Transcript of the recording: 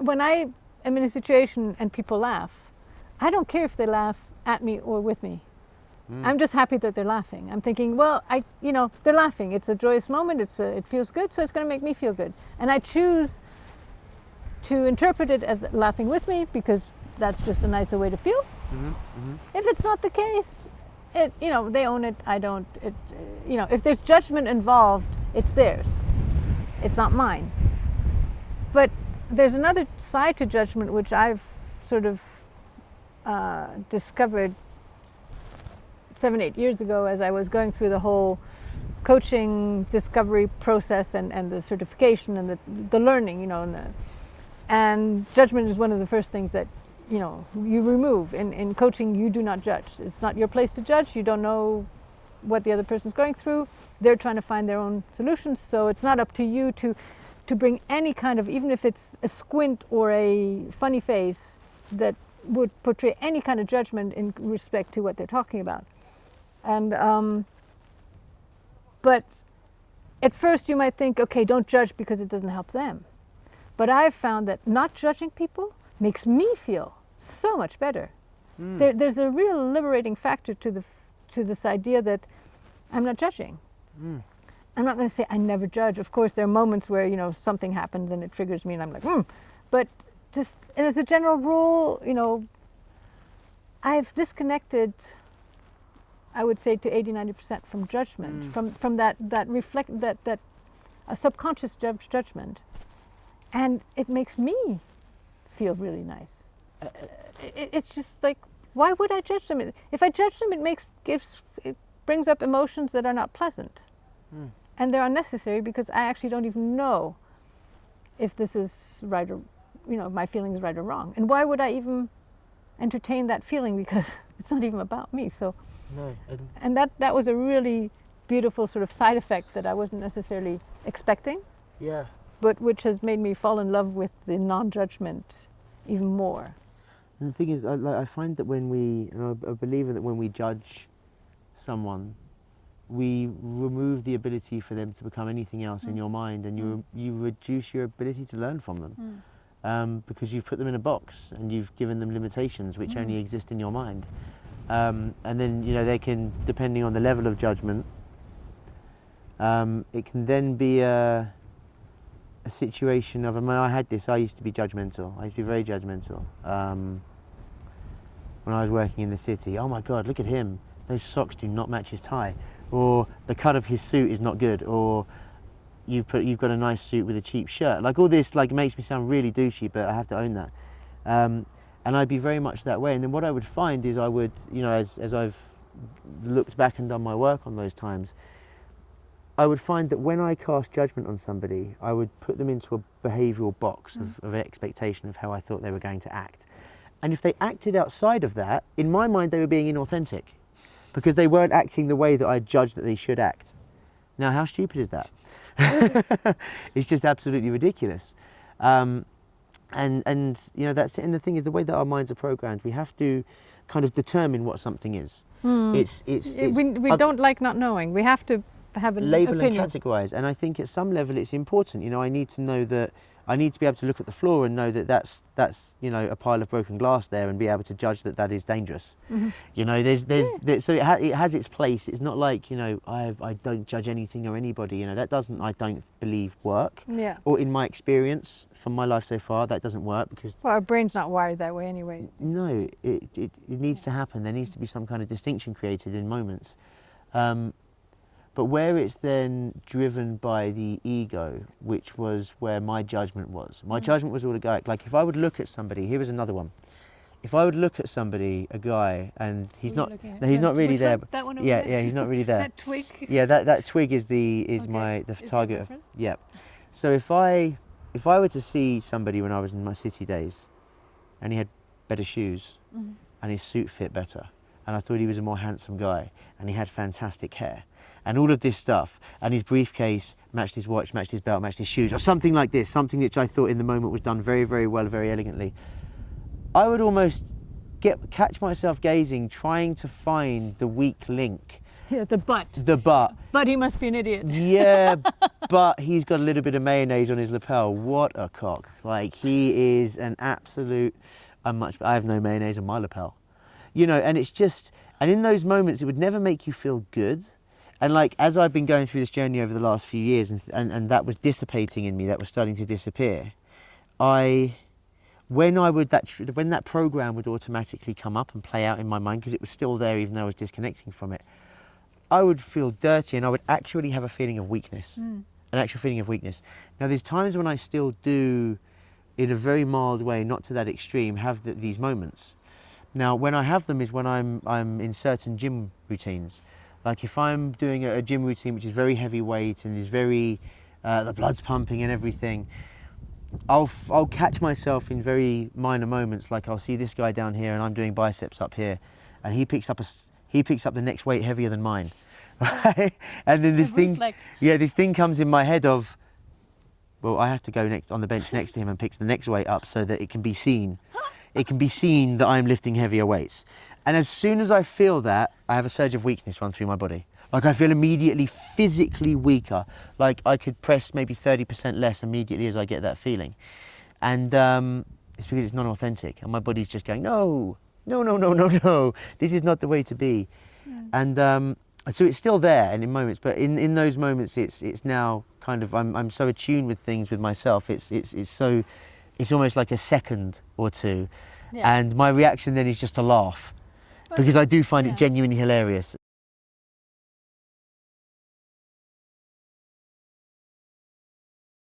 when I am in a situation and people laugh, I don't care if they laugh at me or with me. I'm just happy that they're laughing. I'm thinking, well, they're laughing. It's a joyous moment. It feels good, so it's going to make me feel good. And I choose to interpret it as laughing with me because that's just a nicer way to feel. If it's not the case, they own it. I don't. If there's judgment involved, it's theirs. It's not mine. But there's another side to judgment which I've sort of discovered 7-8 years ago as I was going through the whole coaching discovery process and the certification and the learning, and judgment is one of the first things that you remove. In coaching, you do not judge. It's not your place to judge. You don't know what the other person's going through. They're trying to find their own solutions, so it's not up to you to bring any kind of, even if it's a squint or a funny face that would portray any kind of judgment in respect to what they're talking about. And but at first you might think, okay, don't judge because it doesn't help them. But I've found that not judging people makes me feel so much better. There's a real liberating factor to this idea that I'm not judging. I'm not going to say I never judge. Of course, there are moments where something happens and it triggers me, and I'm like, But just as a general rule, I've disconnected, I would say, to 80-90% from judgment, from that a subconscious judgment, and it makes me feel really nice. It's just like, why would I judge them? If I judge them, it brings up emotions that are not pleasant, and they're unnecessary because I actually don't even know if this is right or, my feeling is right or wrong. And why would I even entertain that feeling, because it's not even about me. So. No, and that was a really beautiful sort of side effect that I wasn't necessarily expecting. Yeah. But which has made me fall in love with the non-judgment even more. And the thing is, I find that I'm a believer that when we judge someone, we remove the ability for them to become anything else in your mind, and you reduce your ability to learn from them, because you've put them in a box and you've given them limitations which only exist in your mind. And then they can, depending on the level of judgment, it can then be a situation of, I used to be judgmental. I used to be very judgmental when I was working in the city. Oh my God, look at him. Those socks do not match his tie. Or the cut of his suit is not good. Or you've got a nice suit with a cheap shirt. Like all this makes me sound really douchey, but I have to own that. And I'd be very much that way. And then what I would find is I would, as I've looked back and done my work on those times, I would find that when I cast judgment on somebody, I would put them into a behavioural box of expectation of how I thought they were going to act. And if they acted outside of that, in my mind they were being inauthentic, because they weren't acting the way that I judged that they should act. Now, how stupid is that? It's just absolutely ridiculous. And that's it. And the thing is, the way that our minds are programmed, we have to kind of determine what something is. We don't like not knowing. We have to have an label opinion. And categorize. And I think at some level it's important. I need to know that, I need to be able to look at the floor and know that that's a pile of broken glass there, and be able to judge that is dangerous. So it has its place. It's not like I don't judge anything or anybody. That doesn't, I don't believe, work. Yeah. Or in my experience from my life so far, that doesn't work, because our brain's not wired that way anyway. No, it needs to happen. There needs to be some kind of distinction created in moments. But where it's then driven by the ego, which was where my judgment was. My judgment was all egoic. Like if I would look at somebody, here is another one. If I would look at somebody, a guy, and he's not really there. That one over there? Yeah, he's not really there. That twig? Yeah, that twig is the target of, yeah. So if I were to see somebody when I was in my city days, and he had better shoes, and his suit fit better, and I thought he was a more handsome guy, and he had fantastic hair, and all of this stuff, and his briefcase matched his watch, matched his belt, matched his shoes, or something like this, something which I thought in the moment was done very, very well, very elegantly, I would almost catch myself gazing, trying to find the weak link Yeah, the butt. The butt. But he must be an idiot. Yeah, but he's got a little bit of mayonnaise on his lapel. What a cock. Like, he is an absolute... I have no mayonnaise on my lapel. You know, and it's just... And in those moments, it would never make you feel good. And like, as I've been going through this journey over the last few years, and that was dissipating in me, that was starting to disappear, when that program would automatically come up and play out in my mind, because it was still there even though I was disconnecting from it, I would feel dirty and I would actually have a feeling of weakness, an actual feeling of weakness. Now, there's times when I still do, in a very mild way, not to that extreme, have these moments. Now, when I have them is when I'm in certain gym routines. Like if I'm doing a gym routine which is very heavyweight and is very, the blood's pumping and everything, I'll catch myself in very minor moments. Like I'll see this guy down here and I'm doing biceps up here, and he picks up the next weight heavier than mine, right? And then this thing comes in my head of, well, I have to go next on the bench next to him and pick the next weight up so that it can be seen. It can be seen that I'm lifting heavier weights. And as soon as I feel that, I have a surge of weakness run through my body. Like I feel immediately physically weaker. Like I could press maybe 30% less immediately as I get that feeling. And it's because it's non-authentic. And my body's just going, no, this is not the way to be. And so it's still there and in moments, but in those moments, it's now kind of, I'm so attuned with things with myself. It's almost like a second or two. Yeah. And my reaction then is just to laugh, because I do find it genuinely hilarious.